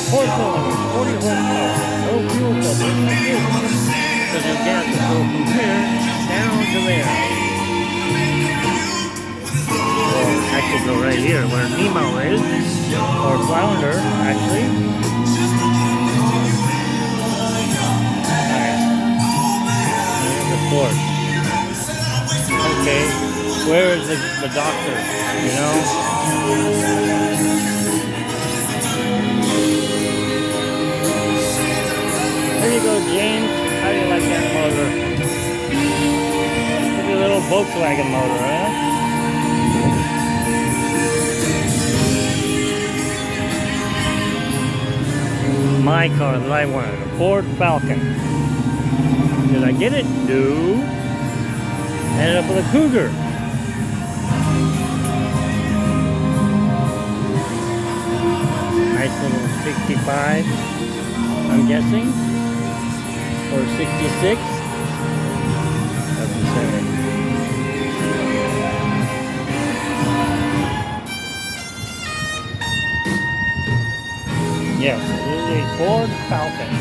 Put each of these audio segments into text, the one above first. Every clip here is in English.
Four cylinders, 40 horsepower, no fuel filter, that's good. Because your gas will go from here down to there. Or actually go right here where Nemo is, or Flounder, actually. Alright, there's the port. Okay, where is the doctor, you know? There you go, James. How do you like that motor? Look at a little Volkswagen motor, huh? My car that I wanted, a Ford Falcon. Did I get it? No. Ended up with a Cougar. Nice little 65, I'm guessing. Or 66. Doesn't say. Yes, it is a Ford Falcon.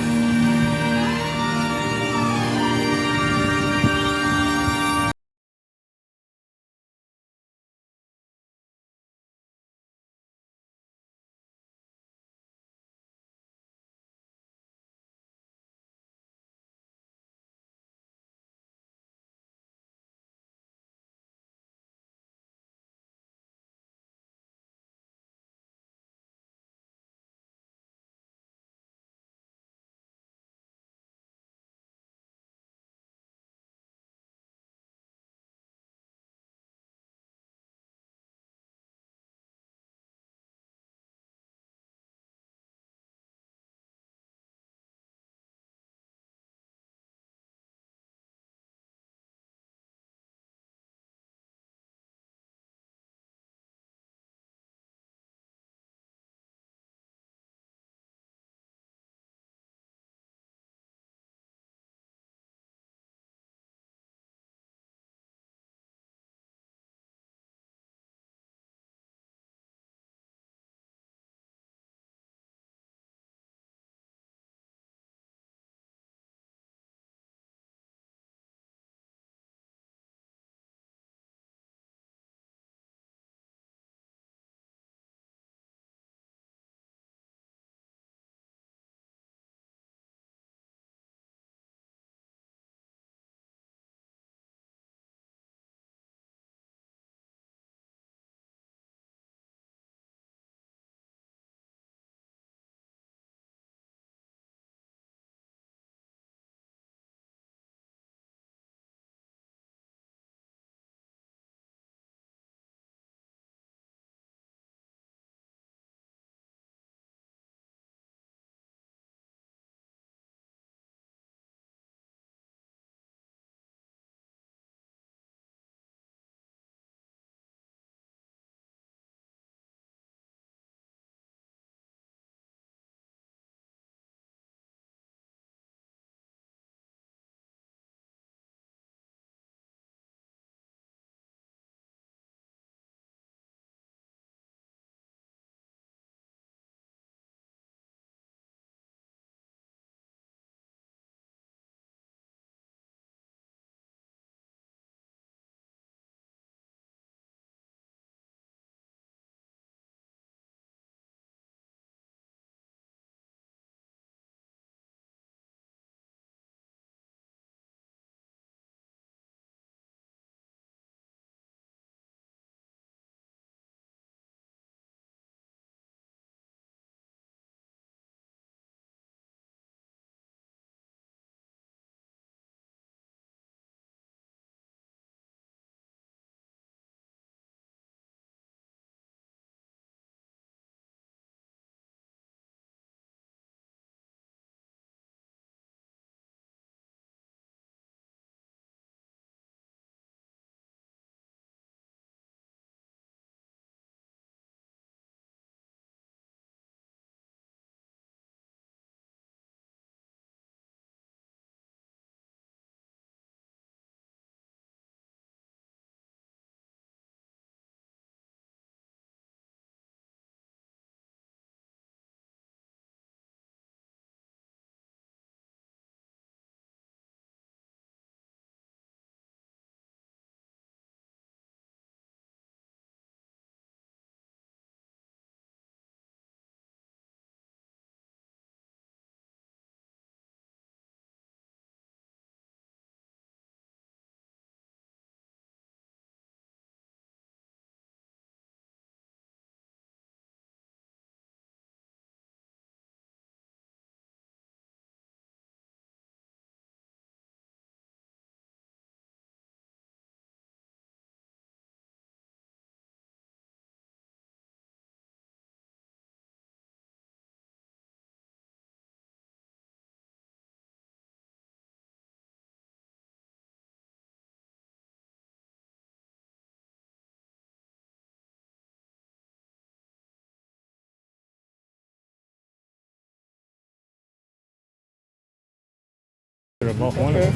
They're both wonderful.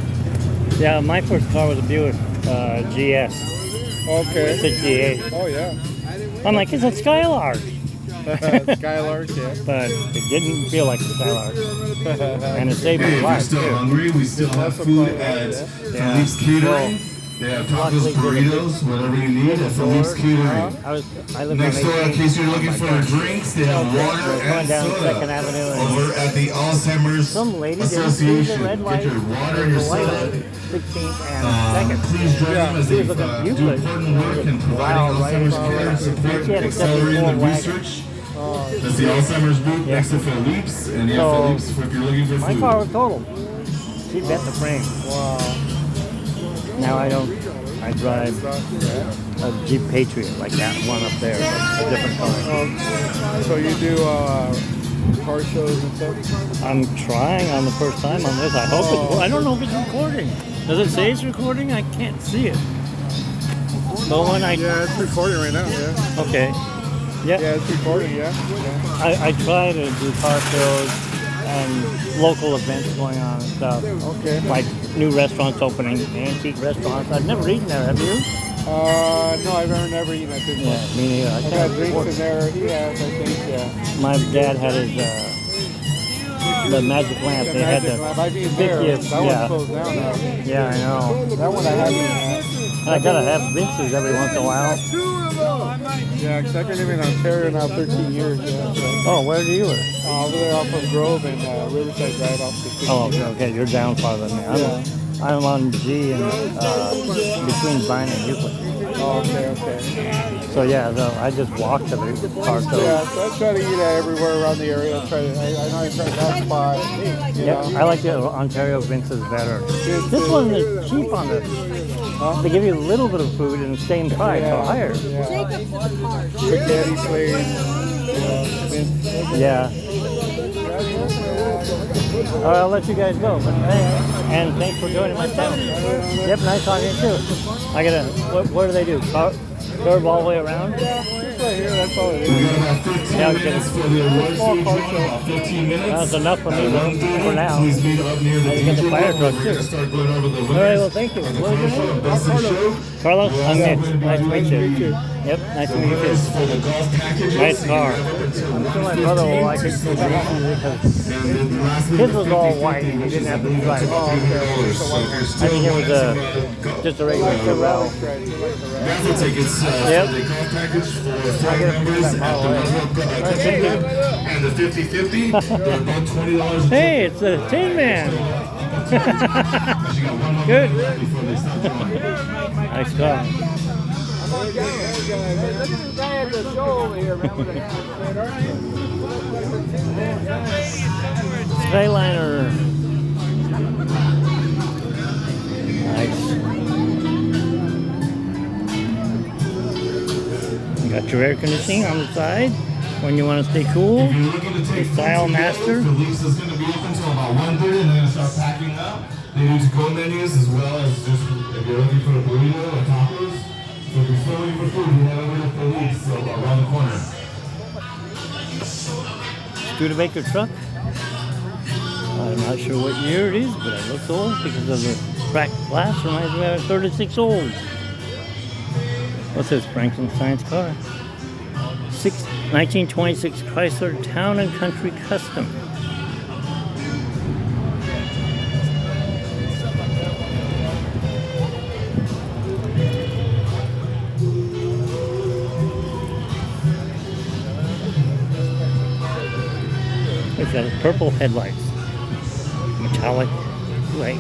Yeah, my first car was a Buick GS. Okay. 68. Oh, yeah. I'm like, it's a Skylark. Skylark, yeah. But it didn't feel like a Skylark. And it saved my If you're life, still too. hungry, we still have food at Philippe's Catering. They have tacos, burritos, whatever you need at Philippe's Catering. I live Next on door, in 18th. case you're looking for drinks, they have water Going and down soda. 2nd Avenue. Over at the Alzheimer's Some lady didn't see the Association. red Get light. your water and your The white soda. light, 16th and 2nd. Please join them as She they was looking do Euclid. important work in providing Alzheimer's care and support, She had a accelerating 74 the wagon. research. That's the Alzheimer's booth next to Philippe's, and yeah, So, Philippe's if you're looking for My food. car was total. She bent the frame. Wow. Now I don't. I drive a Jeep Patriot like that one up there, but a different color. So you do car shows and stuff? I'm trying on the first time on this. I hope I don't know if it's recording. Does it say it's recording? I can't see it. But when Yeah, it's recording right now, yeah. Okay. Yeah. Yeah, it's recording, yeah. I try to do car shows and local events going on and stuff. Okay. Like new restaurants opening, antique restaurants. I've never eaten there, have you? No, I've never eaten at this Yeah, one. me neither. I I've had can't drinks afford in there. He has, I think, yeah. My dad had his the magic lamp. The They had Magic the Lamp, I've eaten there. Vickiest, That yeah. one's closed down now. Yeah, I know. That one I haven't had. I gotta have Vince's every once in a while. Yeah, because I've been living in Ontario now 13 years, yeah. So, Oh, where do you live? over there off of Grove and Riverside Drive off the 16. Oh, okay, you're down farther than me. I'm on G and between Vine and Euclid. Oh, okay. So yeah, so I just walk to the car show. Yeah, so I try to eat everywhere around the area. I know I tried that spot. You Yeah, know. I like the Ontario Vince's better. This one is cheap on this. They give you a little bit of food and the same price or higher. Yeah. Spaghetti plates. Yeah. All right, I'll let you guys go. But and thanks for joining my channel. Yep, nice talking to you too. I gotta. What do they do? Curve all the way around? Just right here, that's all it We is. got about 15 Yeah, minutes for the award stage, about 15 minutes. That's enough for me for now. Please meet up near the I get the DJ fire bar. truck, We're too. gonna start going over the All right, well, winners. thank you. of the What was your Commercial name? Best in Show. Carlos, I'm Yeah, Mitch. Nice to meet you. Yep, nice to meet you Winners too. for the golf packages. Nice car. You have up until I'm sure my brother will like it because And then lastly, his the was all 50/50, white and he which didn't is have to $300. drive. So if you're I still think it was wanting just a regular Corral. raffle tickets Yep. for the golf package for 4 members at the Model A. Red Rock thank you. and the 50/50. They're both $20. Hey, it's the Tin Man. Good. Nice car. Skyliner. Nice. You got your air conditioning on the side when you want to stay cool. If you're looking to take Style Master. Philippe's is going to be open until about 1:30, and they're going to start packing up. They do to-go menus as well as just if you're looking for a burrito or tacos. So if you're still looking for food, you head over to Philippe's, so around the corner. Studebaker truck. I'm not sure what year it is, but it looks old because of the cracked glass. Reminds me of a 36 old. What's this Frankenstein's car? 1926 Chrysler Town and Country Custom. It's got purple headlights. Metallic lake.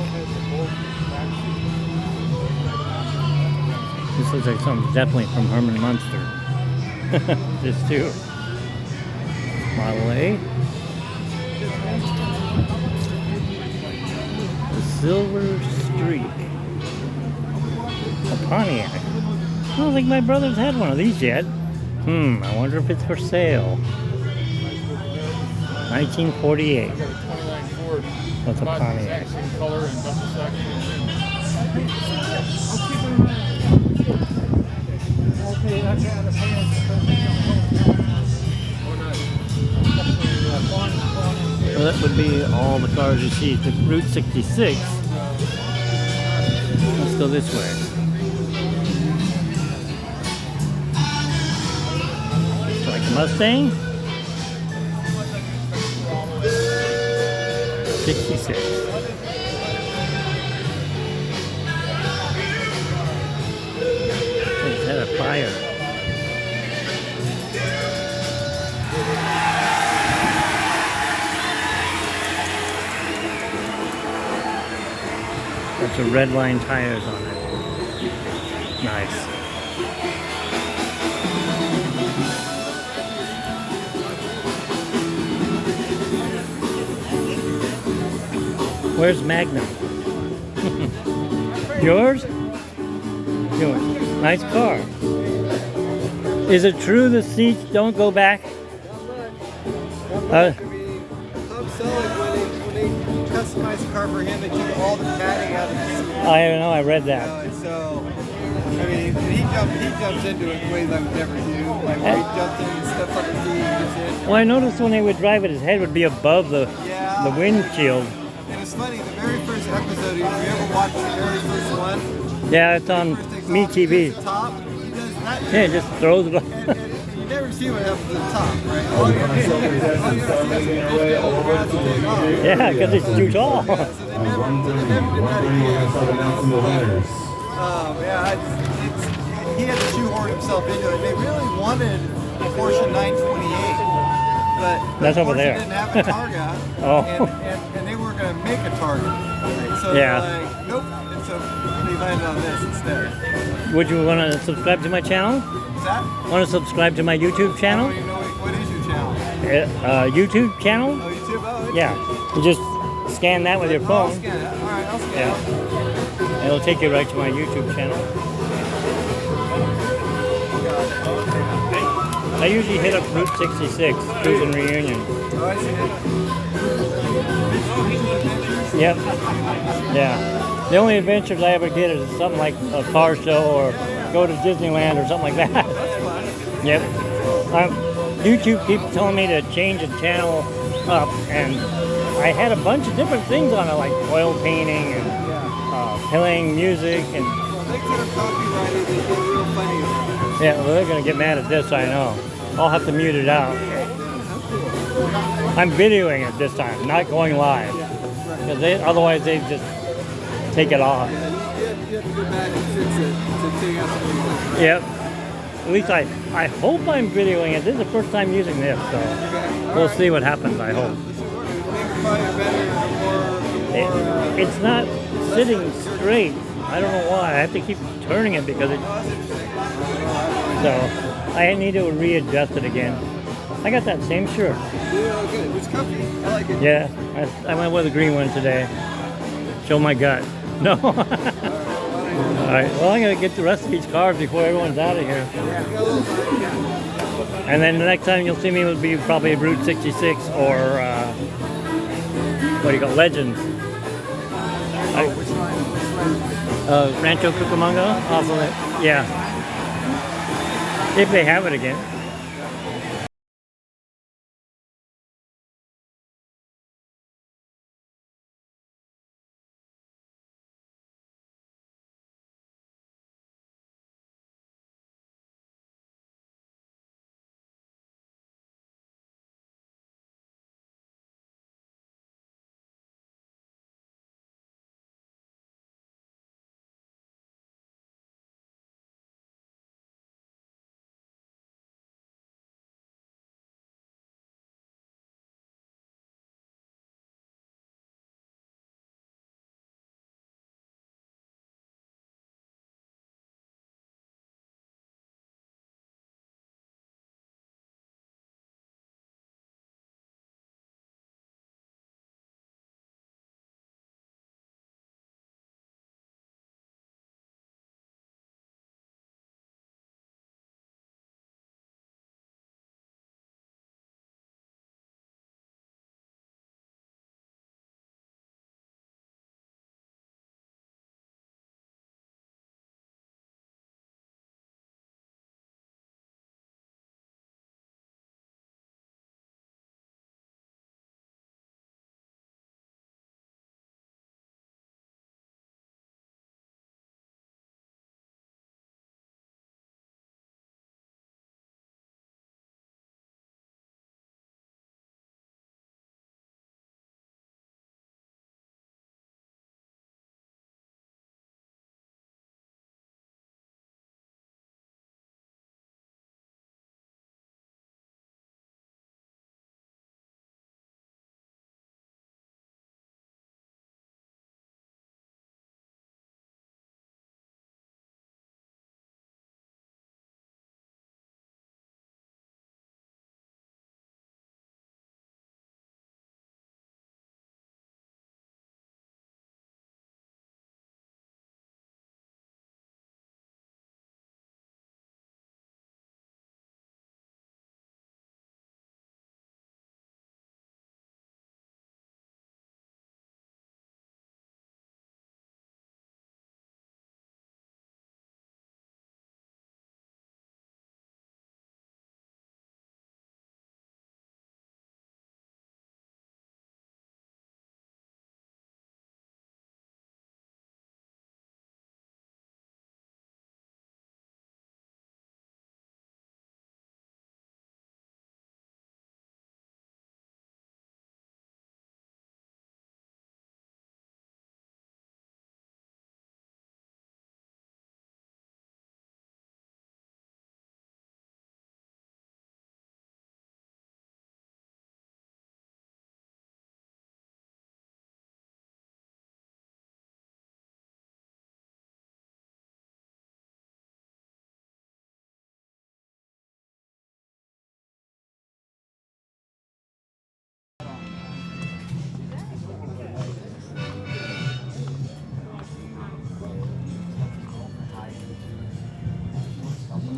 This looks like something definitely from Herman Munster. This too. Model A. The Silver Streak. A Pontiac. I don't think my brother's had one of these yet. I wonder if it's for sale. 1948. That's a Pontiac. So that would be all the cars you see. The Route 66 Let's go this way. Like a Mustang. 66. It's had a fire. That's a red line tires on it. Nice. Where's Magnum? Yours? Yours. Nice car. Is it true the seats don't go back? Tom Selleck, when they customized the car for him, they took all the padding out of the seat. I don't know, I read that. And so, I mean, he jumps into it in ways I would never do. Like when he jumps in and steps on the seat and gets in. Well, I noticed when they would drive it, his head would be above the windshield. And it's funny, the very first episode, if you ever watched the very first one, Yeah, it's on Me TV. top, he does that. Yeah, it just throws it off. And you never see what happens at the top, right? All you ever see is Yeah, because it's too tall. yeah, so they never did that again. He had to shoehorn himself into it. They really wanted a Porsche 928, but That's over Porsche there. didn't have a Targa, Oh. and they were going to make a Targa. So Yeah. they're like, nope. And so they landed on this instead. Would you want to subscribe to my channel? What's that? Want to subscribe to my YouTube I channel? don't even know what is your channel. YouTube channel? Oh, YouTube? Oh, okay. Yeah. You just scan that with your I'll phone. scan it. All right, I'll scan Yeah. it. It'll take you right to my YouTube channel. I usually hit up Route 66, Cruising Reunion. Oh, I see it. Yep. Yeah. The only adventures I ever did is something like a car show or go to Disneyland or something like that. Yep. YouTube keeps telling me to change the channel up, and I had a bunch of different things on it, like oil painting and playing music, and Well, they could have copyrighted it. They get real funny about it. yeah, well, they're gonna get mad at this, I know. I'll have to mute it out. I'm videoing it this time, not going live, because otherwise they just take it off. Yeah, you have to go back and fix it to take out some of these. Yep. At least I hope I'm videoing it. This is the first time using this, so we'll see what happens, I hope. This is what it makes probably better, more It's not sitting straight. I don't know why. I have to keep turning it because it. So I need to readjust it again. I got that same shirt. Yeah, good. It's comfy. I like it. Yeah, I went with a green one today. Show my gut. No. All right. Well, I'm gonna get the rest of these cars before everyone's out of here. And then the next time you'll see me will be probably Route 66 or what do you call Legends. Rancho Cucamonga off of it. Yeah. If they have it again.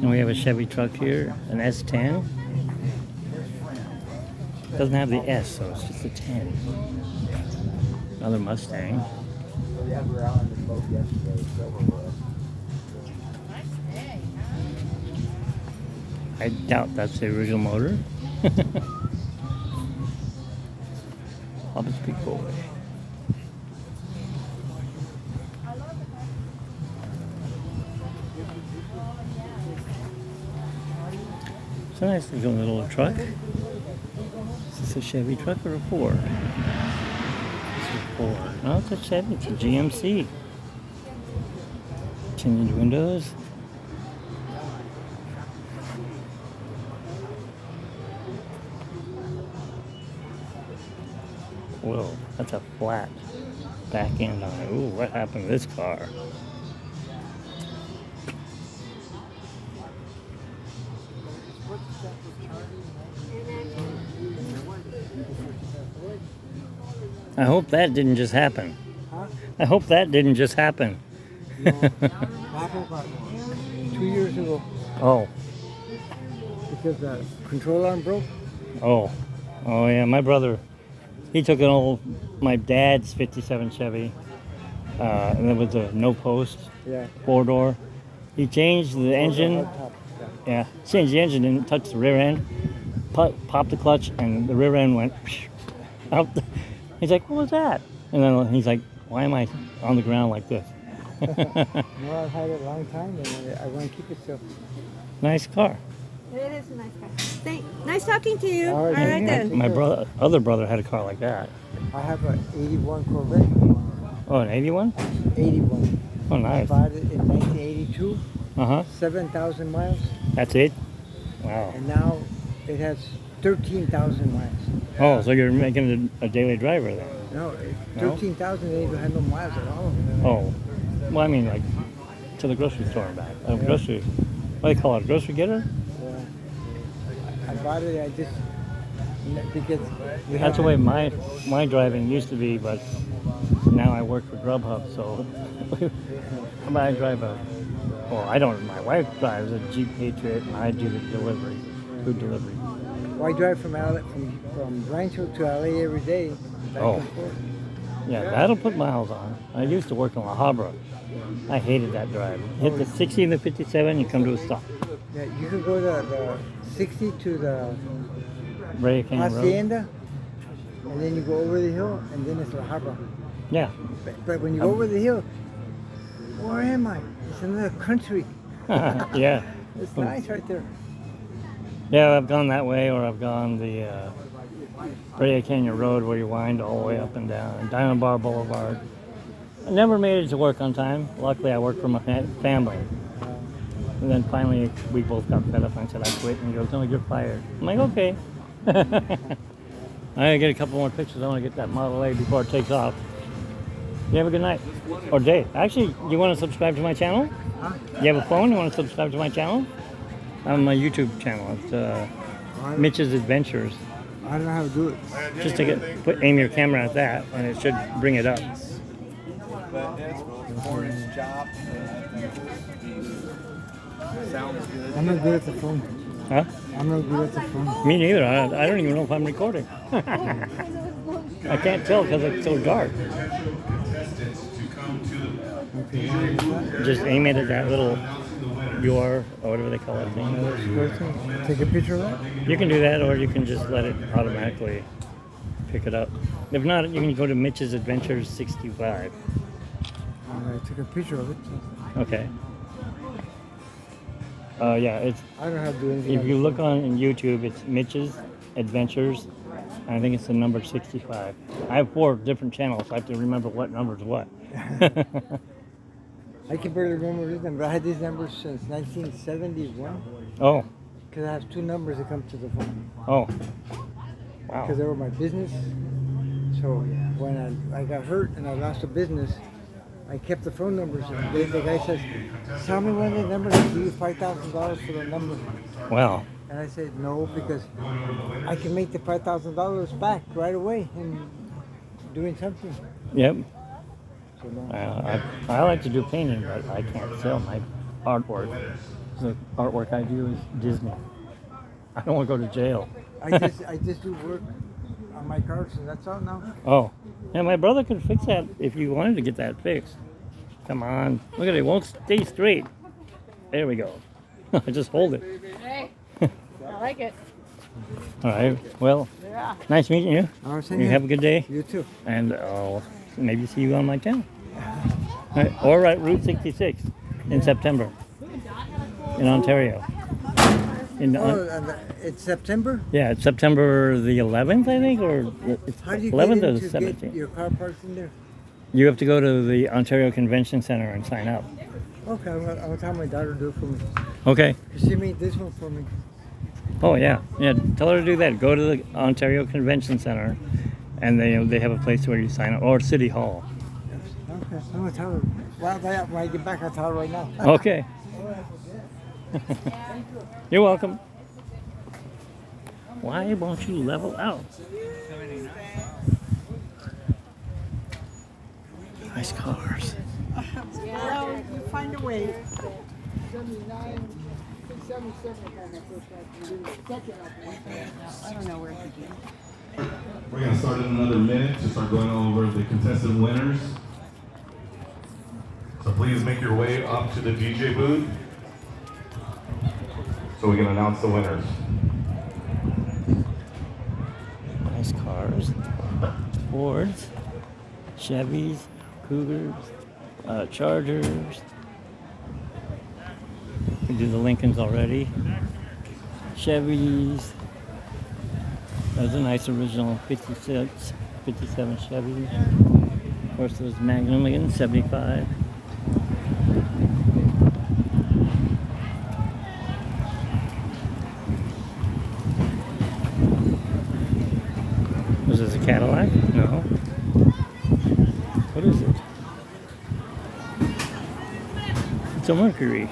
And we have a Chevy truck here, an S10. Doesn't have the S, so it's just a 10. Another Mustang. I doubt that's the original motor. Papa Speak Boy. It's a nice looking little truck. Is this a Chevy truck or a Ford? This is a Ford. No, it's a Chevy. It's a GMC. Tinted windows. Whoa, that's a flat back end on it. Ooh, what happened to this car? I hope that didn't just happen. Huh? I hope that didn't just happen. No, happened about 2 years ago Oh, because the control arm broke. oh, oh yeah, my brother, he took my dad's 57 Chevy, and it was a no post, Yeah. 4-door. He changed the engine, yeah, changed the engine and touched the rear end, popped the clutch, and the rear end went out. He's like, what was that? And then he's like, why am I on the ground like this? No, I've had it a long time and I want to keep it still. Nice car. It is a nice car. Nice talking to you. All All right, right, thank you. then. My other brother had a car like that. I have an 81 Corvette. Oh, an 81? 81. Oh, I nice. bought it in 1982, Uh-huh. 7,000 miles, That's it? Wow. and now it has 13,000 miles. Oh, so you're making it a daily driver then? No, No? 13,000 they don't have no miles at all. Oh. Well, I mean, like, to the grocery store and back. Grocery, what do they call it, a grocery getter? Yeah. I bought it, because we That's the have- way my driving used to be, but now I work for Grubhub, so I drive I don't, my wife drives a Jeep Patriot and I do the delivery, food delivery. Well, I drive from Rancho to LA every day, back Oh. and forth. Yeah, that'll put miles on. I used to work on La Habra. I hated that drive. Hit the 60 and the 57, you come to a stop. Yeah, you could go to the 60 to the Brea Canyon Road. Hacienda, and then you go over the hill, and then it's La Habra. Yeah. But when you go over the hill, where am I? It's another country. Yeah. It's nice right there. Yeah, I've gone that way, or I've gone the Brea Canyon Road where you wind all the way up and down, and Diamond Bar Boulevard. I never made it to work on time. Luckily, I worked for my family. And then finally, we both got fed up and I said, I quit. And he goes, no, you're fired. I'm like, okay. I gotta get a couple more pictures. I want to get that Model A before it takes off. You have a good night. Or day. Actually, you want to subscribe to my channel? Huh? You have a phone? You want to subscribe to my channel? On my YouTube channel. It's Mitch's Adventures. I don't know how to do it. Just aim your camera at that, and it should bring it up. But that's orange chop. Sounds good. I'm not good at the phone. Huh? I'm not good at the phone. Me neither. I don't even know if I'm recording. I can't tell because it's so dark. Just aim it at that little or whatever they call it thing. Take a picture of that? You can do that, or you can just let it automatically pick it up. If not, you can go to Mitch's Adventures 65. I took a picture of it. Okay. Yeah, it's. I don't have to do anything. If you look on YouTube, it's Mitch's Adventures. I think it's the number 65. I have 4 different channels, so I have to remember what number's what. I can barely remember these numbers. I had these numbers since 1971 Oh, because I have 2 numbers that come to the phone oh. because Wow. they were my business. So when I got hurt and I lost a business, I kept the phone numbers. And the guy says, tell me when the number, I'll give you $5,000 for the number. Wow. And I said, no, because I can make the $5,000 back right away and doing something. Yep. So no. I like to do painting, but I can't sell my artwork. the artwork I do is Disney. I don't want to go to jail. I just do work on my cars, and that's all now. Oh, yeah, my brother could fix that if you wanted to get that fixed. Come on, look at it, it won't stay straight. There we go. Just hold it. Hey, I like it. All right, well, Yeah. nice meeting you. I was You saying, have a good day, you too. and I'll maybe see you on my channel. All right, or at Route 66 in September in Ontario. It's September? Yeah, it's September the 11th, I think, or it's How do you 11th get or in the to 17th. get your car parked in there? You have to go to the Ontario Convention Center and sign up. Okay, I'm gonna tell my daughter to do it for me. Okay. 'Cause she made this one for me. Oh yeah, yeah. Tell her to do that. Go to the Ontario Convention Center, and they have a place where you sign up, or City Hall. Okay, I'm gonna tell her. Well, when I get back, I'll tell her right now. Okay. You're welcome. Why won't you level out? Nice cars. Yeah, you find a way. I don't know where to begin. We're going to start in another minute to start going over the contestant winners. So please make your way up to the DJ booth so we can announce the winners. Nice cars. Fords, Chevys, Cougars, Chargers. We do the Lincolns already. Chevys. Those are nice original 56, 57 Chevys. Of course, those Magnum again, 75. Was this a Cadillac? No. What is it? It's a Mercury.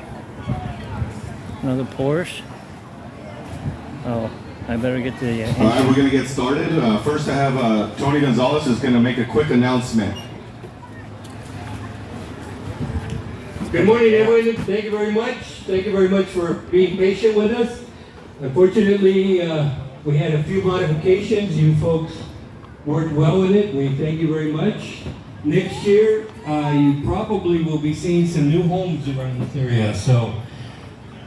Another Porsche. Oh, I better get the. All right, we're going to get started. First, I have Tony Gonzalez is going to make a quick announcement. Good morning, everyone. Thank you very much. Thank you very much for being patient with us. Unfortunately, we had a few modifications. You folks worked well with it. We thank you very much. Next year, you probably will be seeing some new homes around this area. So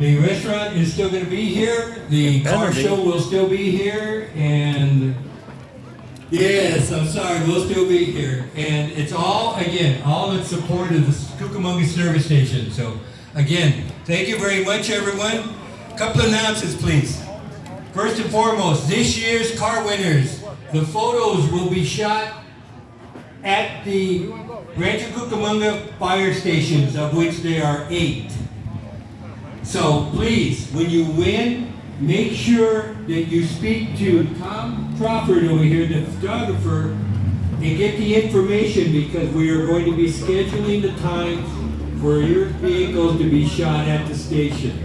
the restaurant is still going to be here. The car show will still be here. And yes, I'm sorry, we'll still be here. And it's all, again, all in support of the Cucamonga service station. So again, thank you very much, everyone. A couple of announcements, please. First and foremost, this year's car winners, the photos will be shot at the Rancho Cucamonga fire stations, of which there are 8. So please, when you win, make sure that you speak to Tom Crawford over here, the photographer, and get the information, because we are going to be scheduling the times for your vehicles to be shot at the station.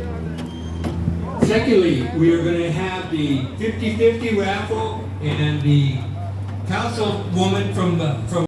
Secondly, we are going to have the 50-50 raffle, and the councilwoman from